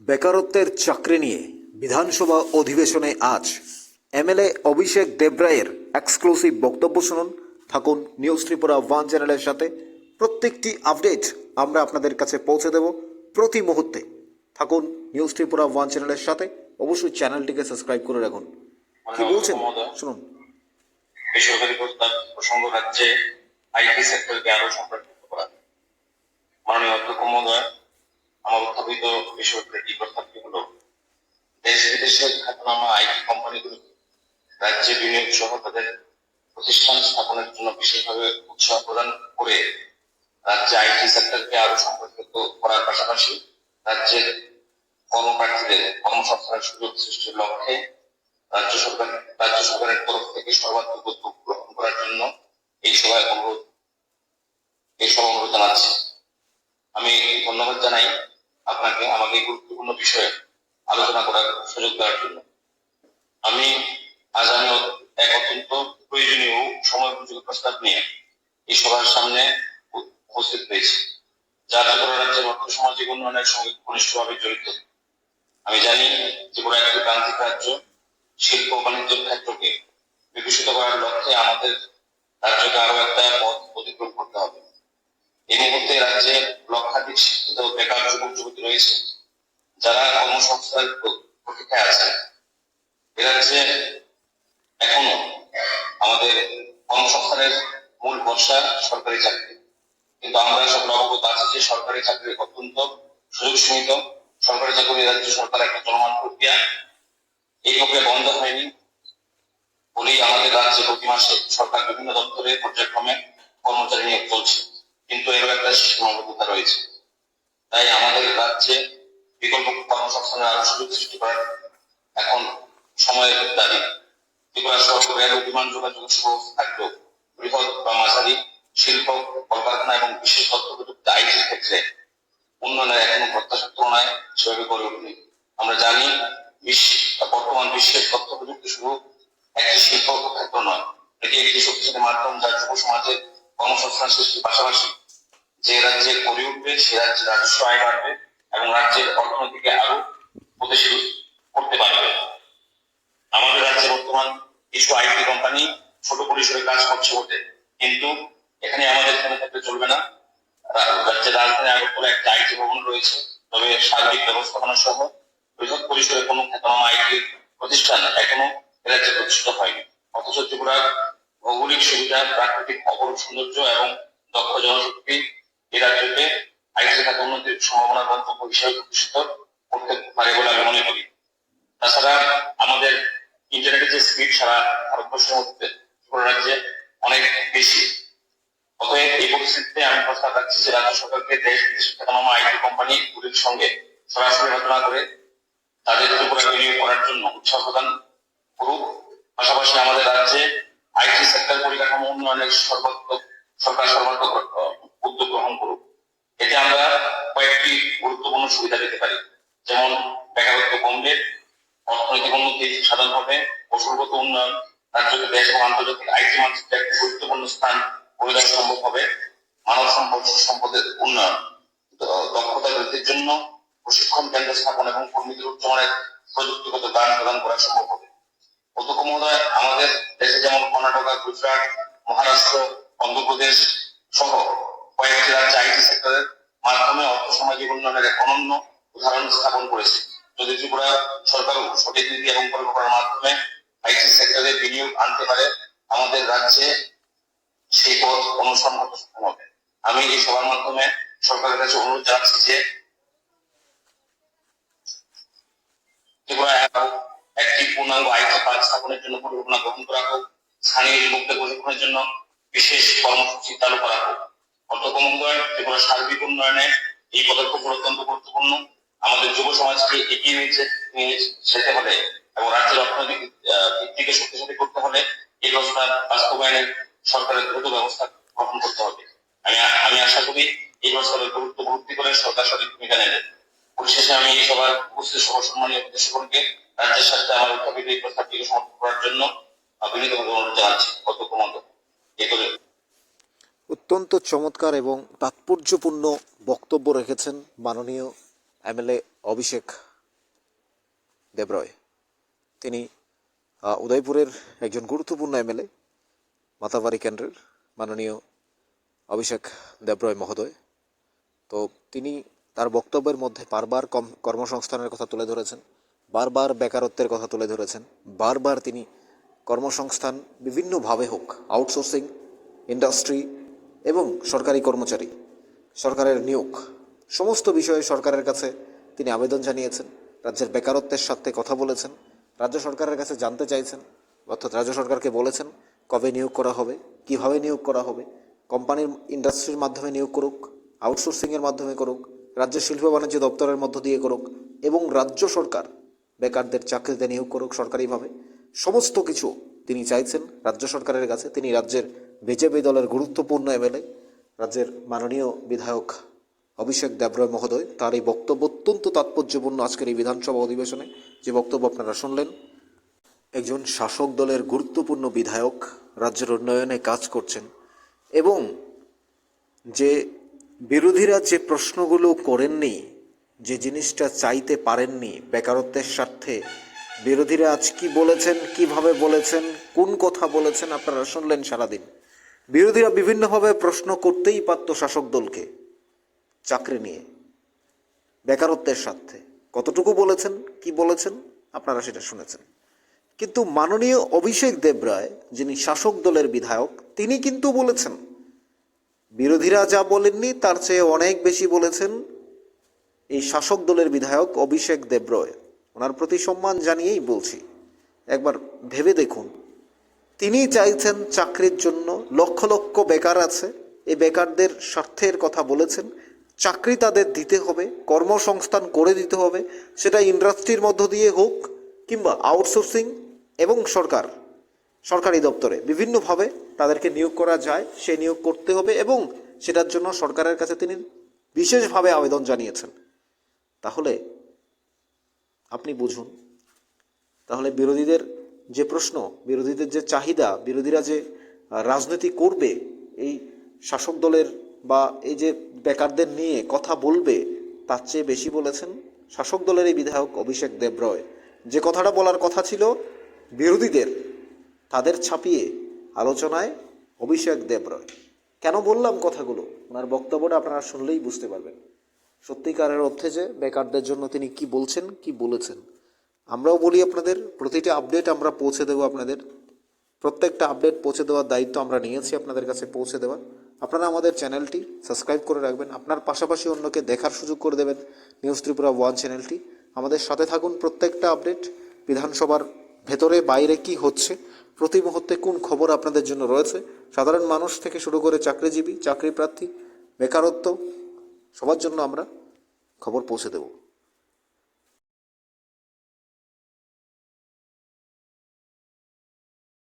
বেকারত্বের চাকরি নিয়ে বিধানসভা অধিবেশনে আজ এমএলএ অভিষেক দেবরায়ের এক্সক্লুসিভ বক্তব্য শুনুন। থাকুন নিউজ ত্রিপুরা ওয়ান চ্যানেলের সাথে। প্রত্যেকটি আপডেট আমরা আপনাদের কাছে পৌঁছে দেব প্রতি মুহূর্তে। থাকুন নিউজ ত্রিপুরা ওয়ান চ্যানেলের সাথে। অবশ্যই চ্যানেলটিকে সাবস্ক্রাইব করে রাখুন। কি বলছেন শুনুন। বেসরকারি প্রস্তাব প্রসঙ্গ রাজ্যে আইটি সেক্টরকে আরো সম্প্রসারিত করা। মাননীয় অধ্যক্ষ মহোদয়, আমার উত্থাপিত বেসরকারি প্রস্তাবটি হলো দেশ বিদেশের খ্যাতনামা আইটি কোম্পানিগুলো রাজ্যে বিনিয়োগ সহ তাদের প্রতিষ্ঠান স্থাপনের জন্য বিশেষভাবে উৎসাহ প্রদান করে রাজ্যে আইটি সেক্টরকে আরো সম্প্রসারিত করার পাশাপাশি রাজ্যের কর্মপ্রার্থীদের কর্মসংস্থানের সুযোগ সৃষ্টির লক্ষ্যে রাজ্য সরকারের তরফ থেকে সর্বাত্মক উদ্যোগ গ্রহণ করার জন্য এই সভায় অনুরোধ জানাচ্ছি। আমি ধন্যবাদ জানাই আপনাকে আমাকে এই গুরুত্বপূর্ণ বিষয়ে আলোচনা করার সুযোগ দেওয়ার জন্য। আমি এক অত্যন্ত প্রয়োজনীয় সময় উপযোগী প্রস্তাব নিয়ে এই সভার সামনে উপস্থিত হয়েছি, যা ত্রিপুরা রাজ্যের অর্থ সামাজিক উন্নয়নের সঙ্গে ঘনিষ্ঠভাবে জড়িত। আমি জানি ত্রিপুরা একটি প্রান্তিক রাজ্য। শিল্প বাণিজ্যের ক্ষেত্রকে বিকশিত করার লক্ষ্যে আমাদের রাজ্যকে আরো একটা পথ অতিক্রম করতে হবে। এই মুহূর্তে রাজ্যে লক্ষাধিক শিক্ষিত বেকার যুবক যুবতী রয়েছে, যারা কর্মসংস্থানের প্রতীক্ষায় আছে। এ রাজ্যে এখনো আমাদের কর্মসংস্থানের মূল ভরসা সরকারি চাকরি, কিন্তু আমরা সব অবগত আছি যে সরকারি চাকরি অত্যন্ত সুযোগ সীমিত। সরকারি চাকরি রাজ্য সরকার একটা চলমান প্রক্রিয়া। এই প্রক্রিয়া বন্ধ হয়নি বলেই আমাদের রাজ্যে প্রতি মাসে সরকার বিভিন্ন দপ্তরে পর্যায়ক্রমে কর্মচারী নিয়োগ চলছে, কিন্তু এরও একটা সীমাবদ্ধতা রয়েছে। তাই আমাদের রাজ্যে বিকল্প কর্মসংস্থানের আরো সুযোগ সৃষ্টি করার এখন সময়ের দাবি। ত্রিপুরা সড়ক, রেল ও বিমান যোগাযোগের সুব্যবস্থা থাকলেও বৃহৎ বা মাঝারি শিল্প, কলকারখানা এবং বিশেষ তথ্য প্রযুক্তি আইটির ক্ষেত্রে উন্নয়নের এখনো প্রত্যাশার তুলনায় সেভাবে গড়ে ওঠেনি। আমরা জানি বর্তমান বিশ্বের তথ্য প্রযুক্তি শুধু একটি শিল্প ক্ষেত্র নয়, এটি একটি শক্তিশালী মাধ্যম যা যুব সমাজের কর্মসংস্থান সৃষ্টির পাশাপাশি যে রাজ্যে গড়ে উঠবে সে রাজ্যের রাজস্ব আয় বাড়বে এবং রাজ্যের অর্থনীতিকে আরো গতিশীল করতে পারবে। আমাদের রাজ্যে বর্তমান কিছু আইটি কোম্পানি ছোট পরিসরে কাজ করছে বটে, কিন্তু এখানে আমাদের থেমে থাকতে চলবে না। রাজ্যের রাজধানী আগরতলা একটা আইটি ভবন রয়েছে, তবে সার্বিক ব্যবস্থাপনা সহ বৃহৎ পরিসরে কোনো খ্যাতনামা আইটি প্রতিষ্ঠান এখনো রাজ্যে প্রতিষ্ঠিত হয়নি। অথচ ত্রিপুরার ভৌগোলিক সুবিধা, প্রাকৃতিক অপরূপ সৌন্দর্য এবং দক্ষ জনশক্তি এই রাজ্যকে আইটি খাতে উন্নতির সম্ভাবনা গন্তব্য হিসেবে প্রতিষ্ঠিত করতে পারে বলে আমি মনে করি। তাছাড়া আমাদের ইন্টারনেটের যে স্পিড সারা ভারতবর্ষের মধ্যে ত্রিপুরা রাজ্যে অনেক বেশি। অতএব এই পরিস্থিতিতে আমি প্রস্তাব রাখছি যে রাজ্য সরকারকে দেশ বিদেশের খ্যাতনামা আইটি কোম্পানি গুলির সঙ্গে সরাসরি আলোচনা করে তাদের ত্রিপুরা বিনিয়োগ করার জন্য উৎসাহ প্রদান করুক। পাশাপাশি আমাদের রাজ্যে আইটি সেক্টর পরিকাঠামো উন্নয়নের সরকার সর্বাত্মক উদ্যোগ গ্রহণ করুক। এতে আমরা কয়েকটি গুরুত্বপূর্ণ সুবিধা পেতে পারি, যেমন বেকারত্ব কমবে, অর্থনৈতিক উন্নতি সাধন হবে, কৌশলগত উন্নয়ন, রাজ্যকে দেশ এবং আন্তর্জাতিক আইটি মানচিত্রে একটি গুরুত্বপূর্ণ স্থান করে দেওয়া সম্ভব হবে, মানব সম্পদের উন্নয়ন, দক্ষতা বৃদ্ধির জন্য প্রশিক্ষণ কেন্দ্র স্থাপন এবং কর্মীদের উচ্চমানের প্রযুক্তিগত জ্ঞান প্রদান করা সম্ভব হবে। অধ্যক্ষ মহোদয়, আমাদের দেশে যেমন কর্ণাটক, গুজরাট, মহারাষ্ট্র, অন্ধ্রপ্রদেশ সহ কয়েকটি রাজ্য আইটি সেক্টরের মাধ্যমে অর্থ সামাজিক উন্নয়নের এক অনন্য উদাহরণ স্থাপন করেছে। যদি ত্রিপুরা সরকারও সঠিক নীতি এবং পরিকল্পনার মাধ্যমে আইটি সেক্টরে বিনিয়োগ আনতে পারে, আমাদের রাজ্যে সেই পথ অনুসরণ করতে সক্ষম হবে। আমি এই সভার মাধ্যমে সরকারের কাছে অনুরোধ জানাচ্ছি যে ত্রিপুরা একটি পূর্ণাঙ্গ আইটি পার্ক স্থাপনের জন্য পরিকল্পনা গ্রহণ করা হোক, স্থানীয় যুবকদের প্রশিক্ষণের জন্য বিশেষ কর্মসূচি চালু করা হোক। অধ্যক্ষ মহোদয়, ত্রিপুরা সার্বিক উন্নয়নে এই পদক্ষেপ অত্যন্ত গুরুত্বপূর্ণ। আমাদের যুব সমাজকে এগিয়ে নিয়ে যেতে হলে এবং রাজ্যের অর্থনৈতিক ভিত্তিকে শক্তিশালী করতে হলে এই প্রস্তাব বাস্তবায়নের সরকারের দ্রুত ব্যবস্থা গ্রহণ করতে হবে। আমি আশা করি এই প্রস্তাবের গুরুত্ব উপলব্ধি করে সরকার সঠিক ভূমিকা নেবে। পরিশেষে আমি এই সভার উপস্থিত সম্মানীয় সদস্যগণকে রাজ্যের সাথে আমার উত্থাপিত এই প্রস্তাবটিকে সমর্থন করার জন্য বিনীতভাবে অনুরোধ জানাচ্ছি। অধ্যক্ষ মহোদয়, অত্যন্ত চমৎকার এবং তাৎপর্যপূর্ণ বক্তব্য রেখেছেন মাননীয় এমএলএ অভিষেক দেবরয়। তিনি উদয়পুরের একজন গুরুত্বপূর্ণ এমএলএ, মাতাবাড়ি কেন্দ্রের মাননীয় অভিষেক দেবরয় মহোদয়। তো তিনি তার বক্তব্যের মধ্যে বারবার কর্মসংস্থানের কথা তুলে ধরেছেন, বারবার বেকারত্বের কথা তুলে ধরেছেন, বারবার তিনি কর্মসংস্থান বিভিন্নভাবে হোক, আউটসোর্সিং, ইন্ডাস্ট্রি এবং সরকারি কর্মচারী, সরকারের নিয়োগ, সমস্ত বিষয়ে সরকারের কাছে তিনি আবেদন জানিয়েছেন। রাজ্যের বেকারত্বের সাথে কথা বলেছেন, রাজ্য সরকারের কাছে জানতে চাইছেন, অর্থাৎ রাজ্য সরকারকে বলেছেন কবে নিয়োগ করা হবে, কিভাবে নিয়োগ করা হবে, কোম্পানির ইন্ডাস্ট্রির মাধ্যমে নিয়োগ করুক, আউটসোর্সিংয়ের মাধ্যমে করুক, রাজ্য শিল্প বাণিজ্য দপ্তরের মধ্য দিয়ে করুক, এবং রাজ্য সরকার বেকারদের চাকরিতে নিয়োগ করুক সরকারিভাবে। সমস্ত কিছু তিনি চাইছেন রাজ্য সরকারের কাছে। তিনি রাজ্যের বিজেপি দলের গুরুত্বপূর্ণ এমএলএ, রাজ্যের মাননীয় বিধায়ক অভিষেক দেবরয় মহোদয়। তার এই বক্তব্য অত্যন্ত তাৎপর্যপূর্ণ আজকের এই বিধানসভা অধিবেশনে। যে বক্তব্য আপনারা শুনলেন, একজন শাসক দলের গুরুত্বপূর্ণ বিধায়ক রাজ্যের উন্নয়নে কাজ করছেন, এবং যে বিরোধীরা যে প্রশ্নগুলো করেননি, যে জিনিসটা চাইতে পারেননি বেকারত্বের স্বার্থে, বিরোধীরা আজ কি বলেছেন, কিভাবে বলেছেন, কোন কথা বলেছেন আপনারা শুনলেন সারাদিন। বিরোধীরা বিভিন্নভাবে প্রশ্ন করতেই পারত শাসক দলকে চাকরি নিয়ে, বেকারত্বের স্বার্থে। কতটুকু বলেছেন, কি বলেছেন আপনারা সেটা শুনেছেন। কিন্তু মাননীয় অভিষেক দেবরায়, যিনি শাসক দলের বিধায়ক, তিনি কিন্তু বলেছেন বিরোধীরা যা বলেননি তার চেয়ে অনেক বেশি বলেছেন এই শাসক দলের বিধায়ক অভিষেক দেবরয়। ওনার প্রতি সম্মান জানিয়েই বলছি, একবার ভেবে দেখুন। তিনি চাইছেন চাকরির জন্য, লক্ষ লক্ষ বেকার আছে, এই বেকারদের স্বার্থের কথা বলেছেন। চাকরি তাদের দিতে হবে, কর্মসংস্থান করে দিতে হবে, সেটা ইন্ডাস্ট্রির মধ্য দিয়ে হোক কিংবা আউটসোর্সিং এবং সরকারি দপ্তরে বিভিন্নভাবে তাদেরকে নিয়োগ করা যায়, সে নিয়োগ করতে হবে, এবং সেটার জন্য সরকারের কাছে তিনি বিশেষভাবে আবেদন জানিয়েছেন। তাহলে আপনি বুঝুন, তাহলে বিরোধীদের যে প্রশ্ন, বিরোধীদের যে চাহিদা, বিরোধীরা যে রাজনীতি করবে এই শাসক দলের বা এই যে বেকারদের নিয়ে কথা বলবে, তার চেয়ে বেশি বলেছেন শাসক দলের এই বিধায়ক অভিষেক দেবরয়। যে কথাটা বলার কথা ছিল বিরোধীদের, তাদের ছাপিয়ে আলোচনায় অভিষেক দেবরয়। কেন বললাম কথাগুলো, ওনার বক্তব্যটা আপনারা শুনলেই বুঝতে পারবেন সত্যিকারের অর্থে যে বেকারদের জন্য তিনি কি বলছেন, কি বলেছেন। আমরাও বলি আপনাদের প্রতিটা আপডেট আমরা পৌঁছে দেবো, আপনাদের প্রত্যেকটা আপডেট পৌঁছে দেওয়ার দায়িত্ব আমরা নিয়েছি আপনাদের কাছে পৌঁছে দেওয়ার। আপনারা আমাদের চ্যানেলটি সাবস্ক্রাইব করে রাখবেন, আপনার পাশাপাশি অন্যকে দেখার সুযোগ করে দেবেন নিউজ ত্রিপুরা 1 চ্যানেলটি। আমাদের সাথে থাকুন। প্রত্যেকটা আপডেট, বিধানসভার ভেতরে বাইরে কি হচ্ছে, প্রতি মুহূর্তে কোন খবর আপনাদের জন্য রয়েছে, সাধারণ মানুষ থেকে শুরু করে চাকরিজীবী, চাকরি প্রার্থী, বেকারত্ব, সবার জন্য আমরা খবর পৌঁছে দেব।